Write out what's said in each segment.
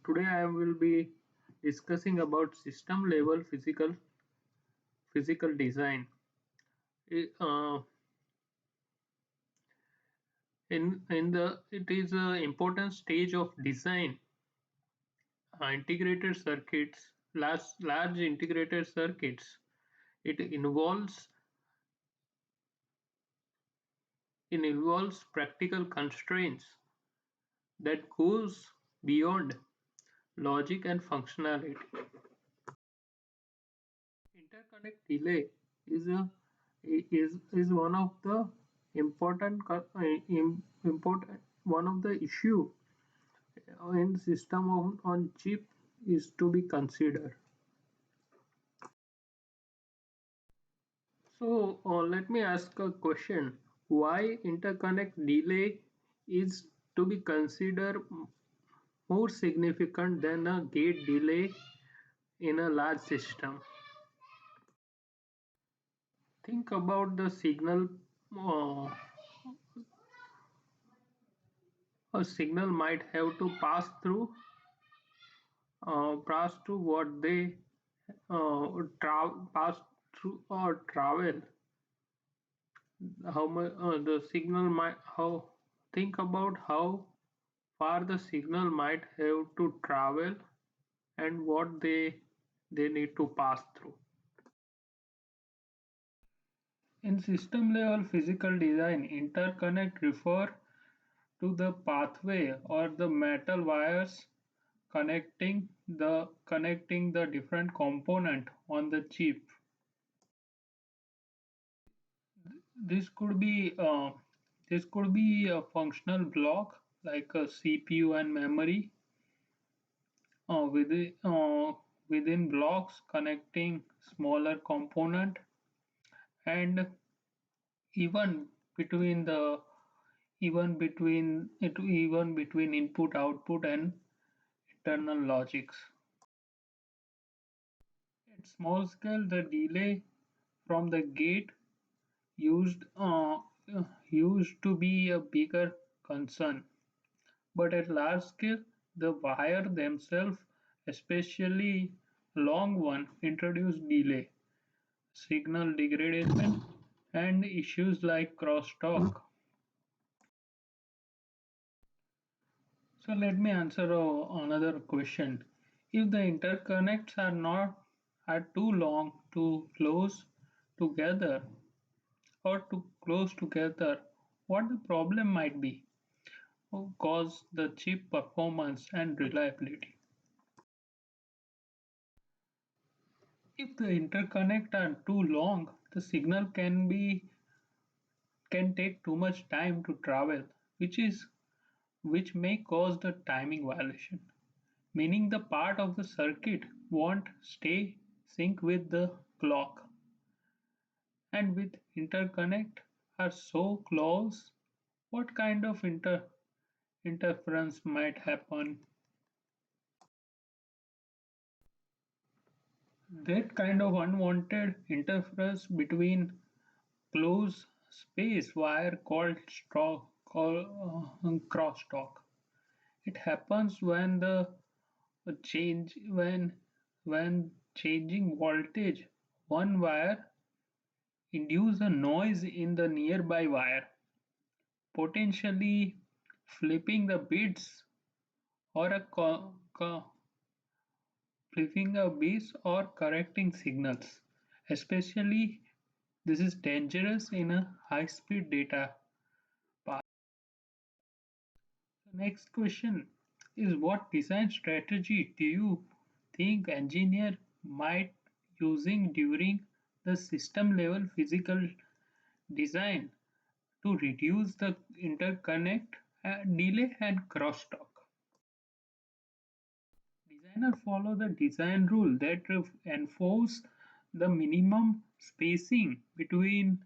Today I will be discussing about system level physical design. I- Uh, it is an important stage of design. Integrated circuits, large integrated circuits. It involves practical constraints that goes beyond logic and functionality. Interconnect delay is a is one of the important one of the issue in system on chip is to be considered. So let me ask a question: why interconnect delay is to be considered more significant than a gate delay in a large system? Think about the signal. Uh, a signal might have to pass through what they pass through or travel. How much the signal might how Think about how far the signal might have to travel and what they need to pass through. In system level physical design, interconnect refer to the pathway or the metal wires connecting the different component on the chip. This could be uh, this could be a functional block like a CPU and memory within blocks connecting smaller component, and even between the even between input output and internal logics. At small scale, the delay from the gate used used to be a bigger concern, but at large scale, the wire themselves, especially long one, introduce delay, signal degradation, and issues like crosstalk. So let me answer another question. If the interconnects are too long to close together or too close together, what the problem might be? Cause the chip performance and reliability. If the interconnect are too long, the signal can take too much time to travel, which may cause the timing violation, meaning the part of the circuit won't stay sync with the clock. And with interconnect are so close, what kind of interference might happen? That kind of unwanted interference between close space wire called crosstalk. It happens when the change when changing voltage one wire induce a noise in the nearby wire, potentially flipping the bits or flipping a bits or correcting signals. Especially this is dangerous in a high speed data path. The next question is, what design strategy do you think engineer might using during the system level physical design to reduce the interconnect delay and crosstalk? Designers follow the design rule that enforce the minimum spacing between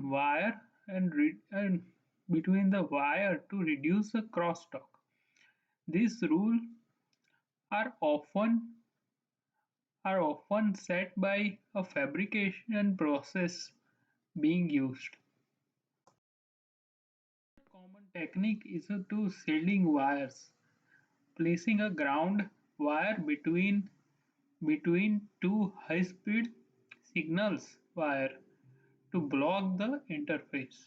wire and between the wire to reduce the crosstalk. These rules are often set by a fabrication process being used. A common technique is to shielding wires. placing a ground wire between two high-speed signals wire to block the interface.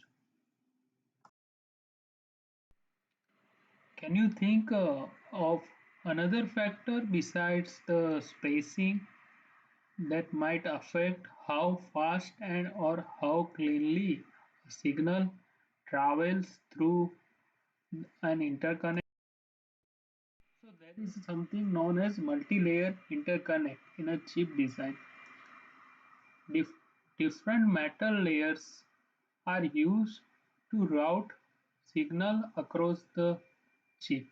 Can you think of another factor besides the spacing that might affect how fast and or how cleanly a signal travels through an interconnect? So there is something known as multi-layer interconnect in a chip design. Dif- Different metal layers are used to route signal across the chip.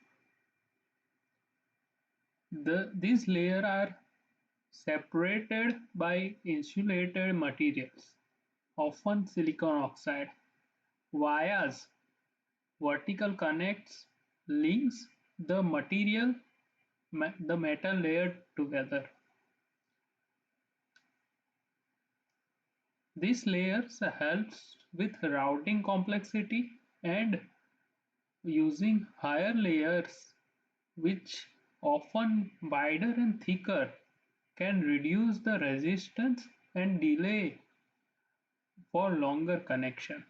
These layers are separated by insulated materials, often silicon oxide. Vias vertical connects links the the metal layer together. This layers helps with routing complexity and using higher layers, which often wider and thicker, can reduce the resistance and delay for longer connection.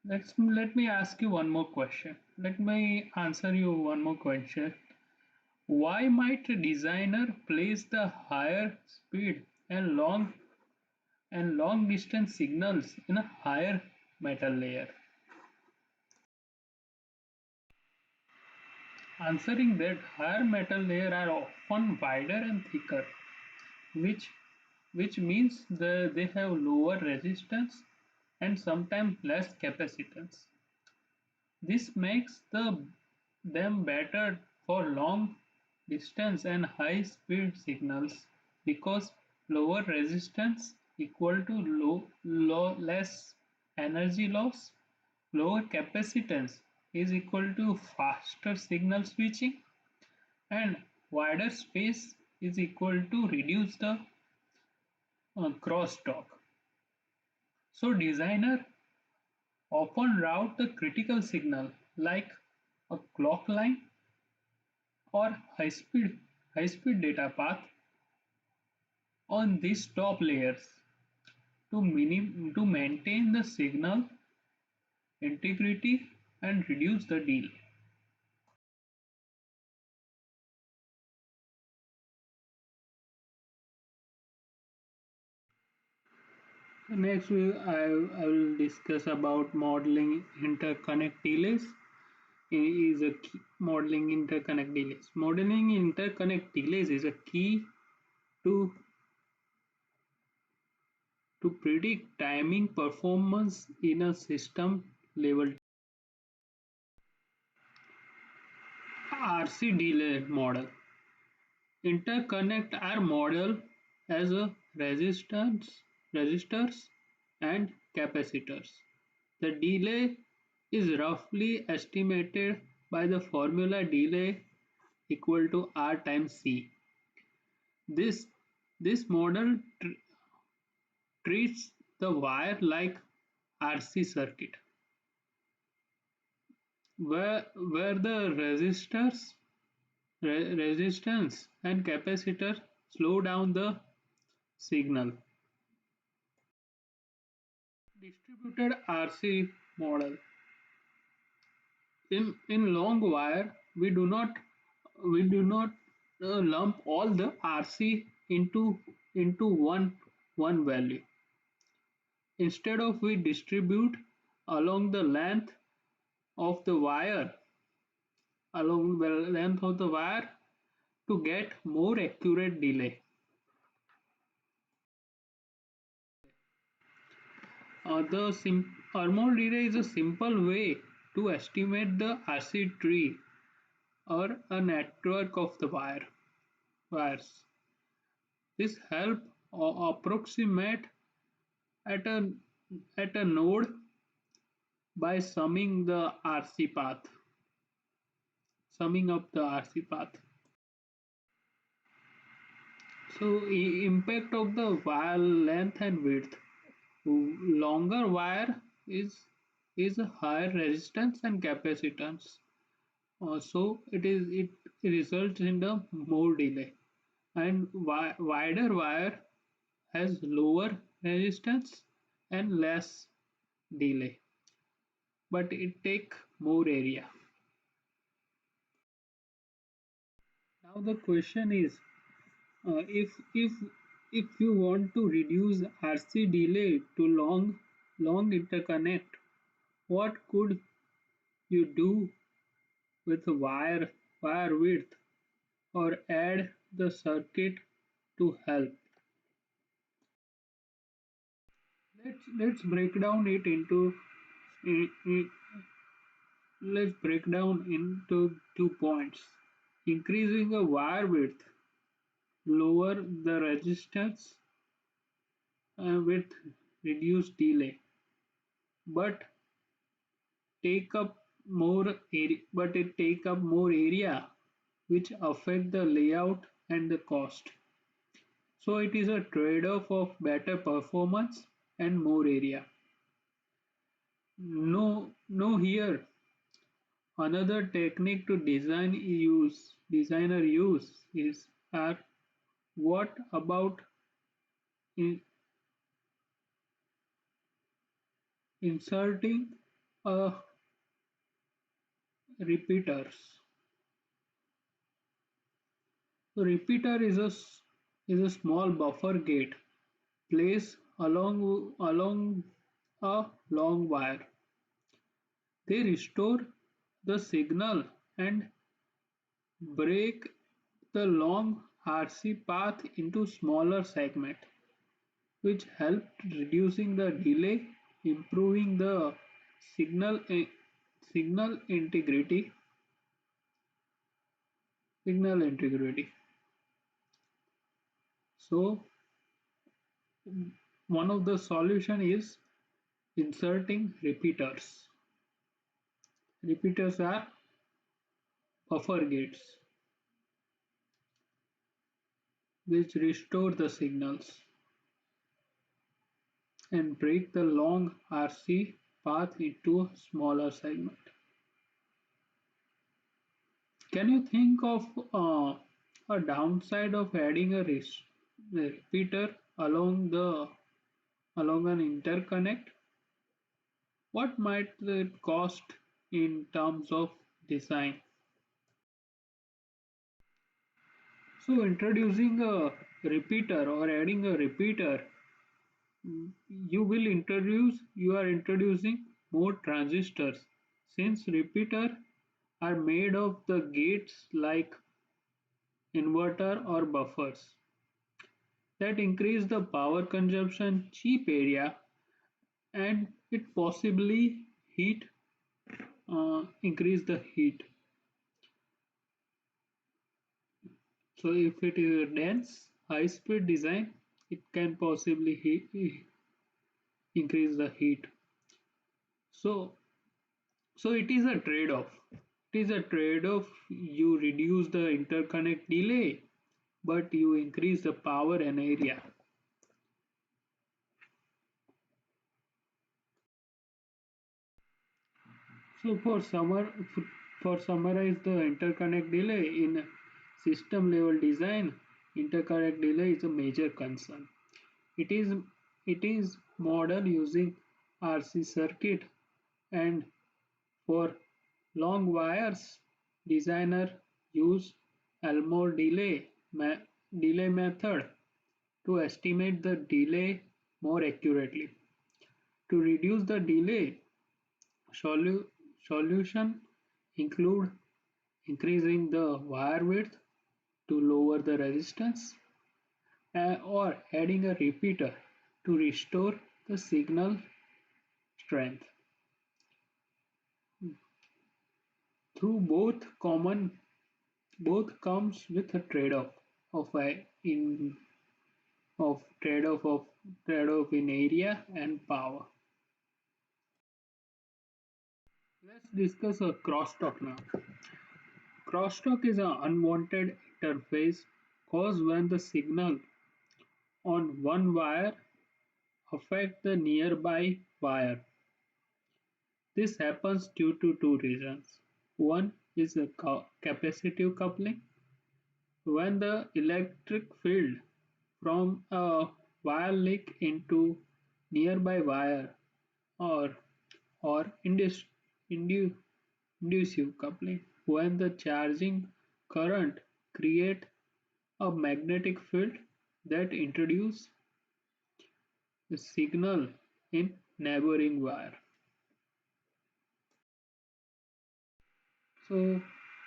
Let me ask you one more question. Let me answer you one more question. Why might a designer place the higher speed and long distance signals in a higher metal layer? Answering that, higher metal layers are often wider and thicker, which means they have lower resistance and sometimes less capacitance. This makes them better for long distance and high speed signals because lower resistance equal to less energy loss, lower capacitance is equal to faster signal switching, and wider space is equal to reduce the crosstalk. So designer often route the critical signal like a clock line or high speed data path on these top layers to maintain the signal integrity and reduce the delay. Next, I will discuss about modeling interconnect delays. Is a key, modeling interconnect delays. Modeling interconnect delays is a key to predict timing performance in a system level. RC delay model. Interconnect are modeled as a resistors and capacitors. The delay is roughly estimated by the formula delay equal to R times C. This this model treats the wire like RC circuit, where the resistance and capacitor slow down the signal. Distributed RC model. In long wire, we do not lump all the RC into one value. Instead of we distribute along the length of the wire along the length of the wire to get more accurate delay. Elmore delay is a simple way to estimate the RC tree or a network of the wires. This help approximate at a node by summing up the RC path. So impact of the wire length and width. Longer wire is a higher resistance and capacitance. So it results in the more delay, and wider wire has lower resistance and less delay, but it take more area. Now the question is, if you want to reduce RC delay to long interconnect, what could you do with wire width or add the circuit to help? Let's break down it into i- i- let's break down into 2 points. Increasing the wire width lower the resistance with reduced delay, but it take up more area, which affect the layout and the cost. So it is a trade-off of better performance and more area. No here. Another technique to designer use is are what about in, inserting a repeaters. So repeater is a small buffer gate placed along a long wire. They restore the signal and break the long RC path into smaller segments, which helped reducing the delay, improving the signal signal integrity. Signal integrity. So one of the solution is inserting repeaters. Repeaters are buffer gates which restore the signals and break the long RC path into a smaller segment. Can you think of a downside of adding a repeater along an interconnect? What might it cost in terms of design? So introducing a repeater or adding a repeater, you are introducing more transistors since repeater are made of the gates like inverter or buffers that increase the power consumption cheap area and it possibly heat increase the heat. So if it is a dense high speed design it can possibly increase the heat. So so it is a trade-off. It is a trade-off. You reduce the interconnect delay but you increase the power and area. So for summarize the interconnect delay in system level design, interconnect delay is a major concern. It is it is model using RC circuit and for long wires designer use Elmore delay method to estimate the delay more accurately. To reduce the delay, solution include increasing the wire width to lower the resistance or adding a repeater to restore the signal strength. Through both comes with a trade-off of a in of trade-off in area and power. Let's discuss a crosstalk now. Crosstalk is an unwanted interface caused when the signal on one wire affect the nearby wire. This happens due to two reasons. One is a capacitive coupling. When the electric field from a wire leak into nearby wire, or indu- inducive coupling, when the charging current create a magnetic field that introduce a signal in neighboring wire. So,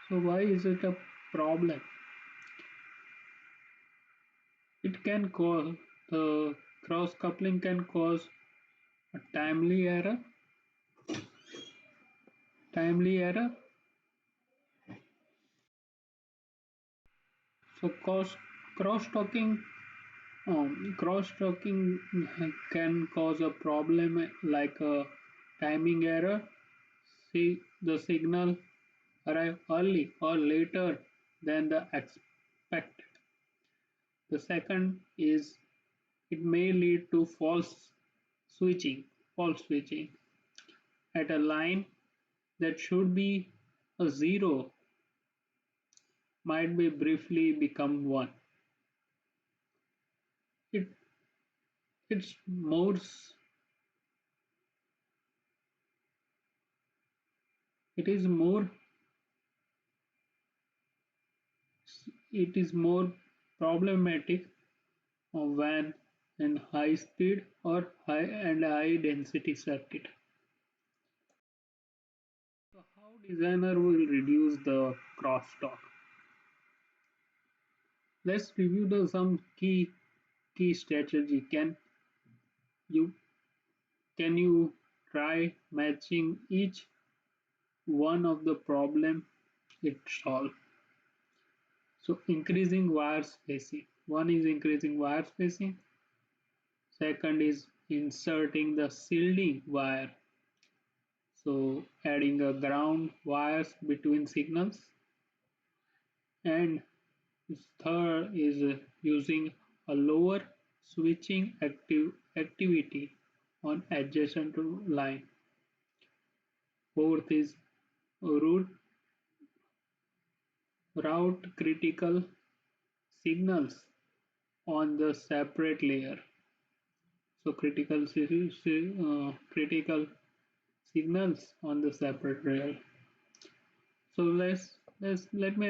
so why is it a problem? It can cause the cross coupling can cause a timely error. So cross talking can cause a problem like a timing error. See the signal arrive early or later than the expected. The second is it may lead to false switching at a line that should be a zero might be briefly become one. It it's more it is more it is more problematic when in high speed or high density circuit. So how designer will reduce the crosstalk? Let's review the some key strategy. You can you try matching each one of the problem it solve? So increasing wire spacing. One is increasing wire spacing. Second is inserting the shielding wire. So adding a ground wires between signals. And third is using a lower switching activity on adjacent to line. Fourth is route route critical signals on the separate layer. So critical signals on the separate layer. So let me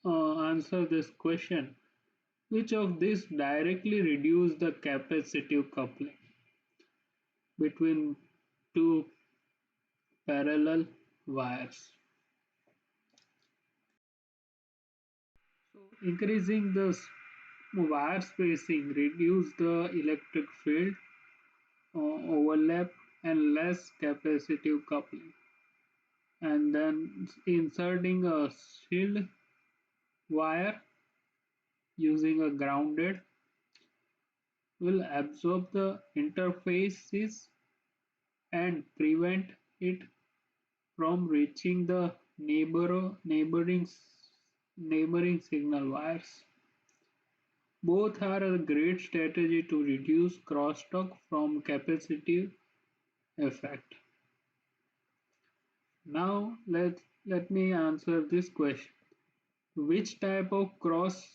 answer this question. Which of these directly reduce the capacitive coupling between two parallel wires? So increasing the wire spacing reduce the electric field overlap and less capacitive coupling. And then inserting a shield wire using a grounded will absorb the interfaces and prevent it from reaching the neighboring signal wires. Both are a great strategy to reduce crosstalk from capacitive effect. Now let me answer this question. Which type of crosstalk,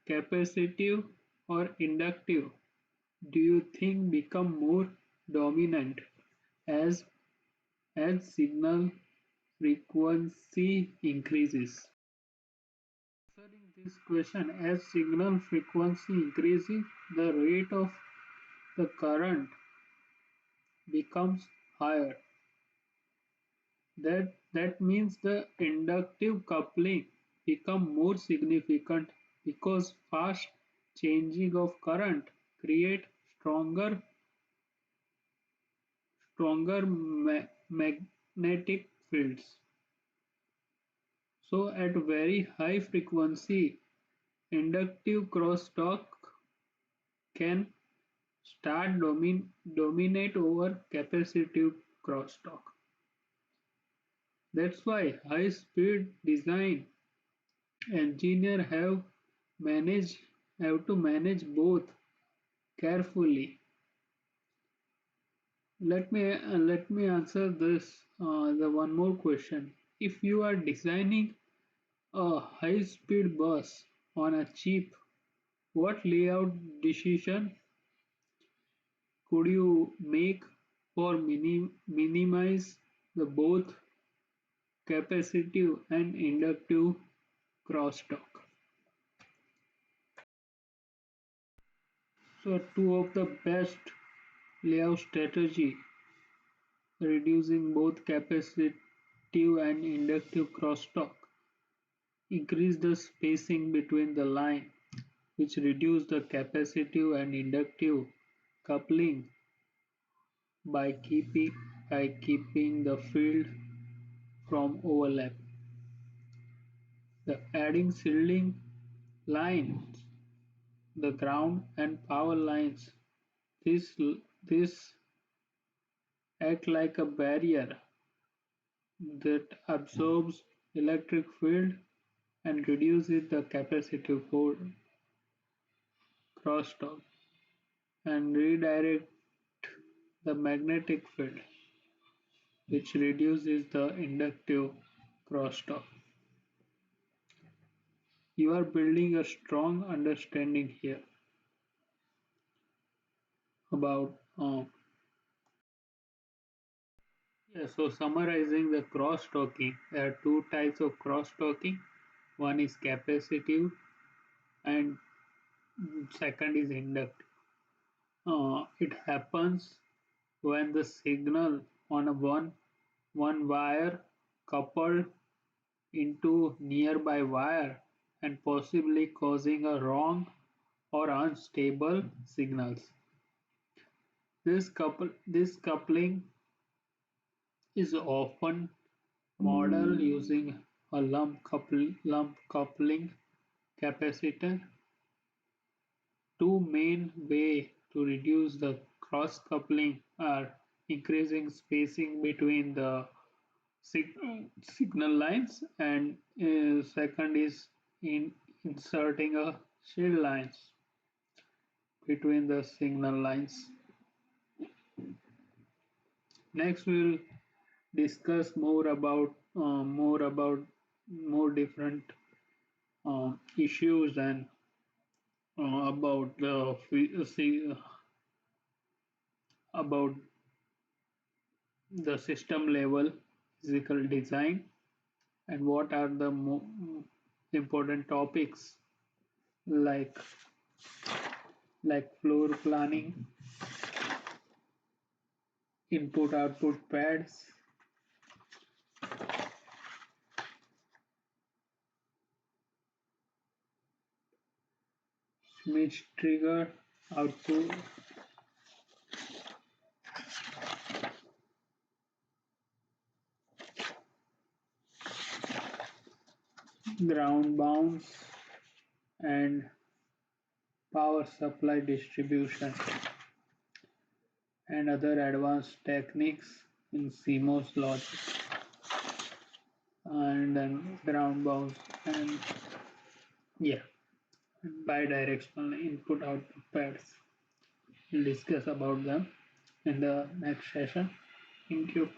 capacitive or inductive, do you think become more dominant as signal frequency increases? Answering this question, as signal frequency increases, the rate of the current becomes higher. That means the inductive coupling become more significant because fast changing of current create stronger magnetic fields. So at very high frequency, inductive crosstalk can dominate over capacitive crosstalk. That's why high speed design engineers manage have to manage both carefully. Let me answer this the one more question. If you are designing a high-speed bus on a chip, what layout decision could you make for minimize the both capacitive and inductive crosstalk? So two of the best layout strategy reducing both capacitive and inductive crosstalk increase the spacing between the line, which reduce the capacitive and inductive coupling by keeping the field from overlap. The adding shielding lines, the ground and power lines, this act like a barrier that absorbs electric field and reduces the capacitive for crosstalk and redirect the magnetic field, which reduces the inductive crosstalk. You are building a strong understanding here about yeah, so summarizing the crosstalking, there are two types of crosstalking. One is capacitive and second is inductive. It happens when the signal on a one wire coupled into nearby wire and possibly causing a wrong or unstable signals. This coupling is often modeled using a lump coupling capacitor. Two main ways to reduce the cross coupling are increasing spacing between the signal lines and second is in inserting a shield lines between the signal lines. Next we'll discuss more different issues and about about the system level physical design and what are the important topics like floor planning, input output pads, Schmidt trigger, output, ground bounds, and power supply distribution, and other advanced techniques in CMOS logic, and then ground bounds, and yeah, bidirectional input output pads. We'll discuss about them in the next session. Thank you.